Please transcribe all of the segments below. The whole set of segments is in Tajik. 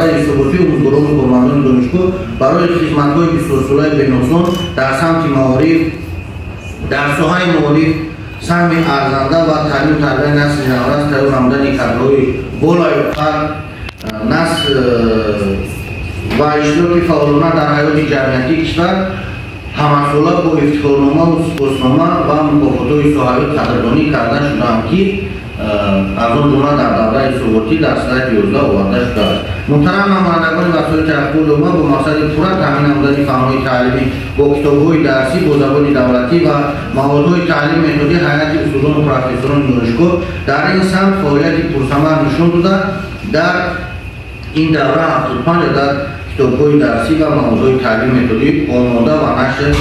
давраи суботи умузгорони кормандони донишгоҳ барои хизматҳои бисёрсолаи бенуқсон дар самти маориф, дар соҳаи маориф саҳми арзанда ва таълиму тарбияи насли наврас тайёр намудани кадрҳои болаёфта насл ва иштироки фаъолона дар ҳаёти ҷамъиятии кишвар ҳамасола бо ифтихорномаву сипоснома ва мукофотҳои соҳавӣ қадрдонӣ карда шудаанд, ки аз он ҷумла дар давраи суботӣ дар слайди 11 оварда шудааст. Муҳтарам намояндагони васоити ахбори умма бо мақсади пурра таъмин намудани фаҳмҳои таълимӣ бо китобҳои дарсӣ бо забони давлатӣ ва маводҳои таълими методӣ ҳайати устозону профессорони донишгоҳ дар ин самт фаъолияти пурсамар нишон дода, дар ин давра 75 адад китобҳои дарсӣ ва маводҳои таълими методӣ омода ва нашр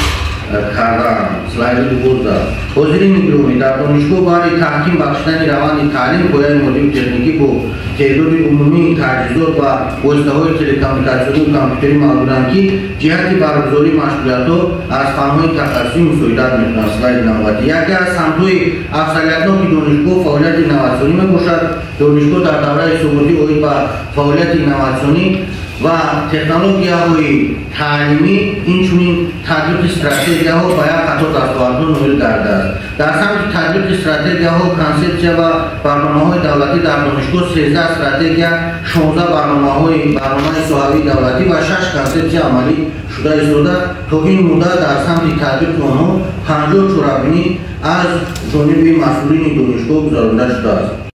кардаанд. Слайди 12. ҳозирини гиромӣ, дар донишгоҳ баъди таҳким бахшидани раванди таълим пояи моддию техникӣ бо теъдоди умумии таҷҳизот ва воситаҳои телекоммуникатсионӣ ва компютерӣ мавҷуданд, ки ҷиҳати баргузории машғулиятҳо аз фанҳои тахассусӣ мусоидат мекунанд. Слайди 90. Яке аз самтҳои афзалиятноки донишгоҳ фаъолияти инноватсионӣ мебошад. Донишгоҳ дар давраи суботӣ оид ба фаъолияти инноватсионӣ ва технологияҳои таълимӣ инчунин татбиқи стратегияҳо ба як қатор дастовардҳо ноил гардидааст. Дар самти татбиқи стратегияҳо, консепсия ва барномаҳои давлатӣ дар донишгоҳ 13 стратегия, 16 барномаи соҳавии давлатӣ ва 6 консепсия амалӣ шуда истода, то ин муддат дар самти татбиқи онҳо 50 чорабинӣ аз ҷониби масъулини донишгоҳ гузаронида шудааст.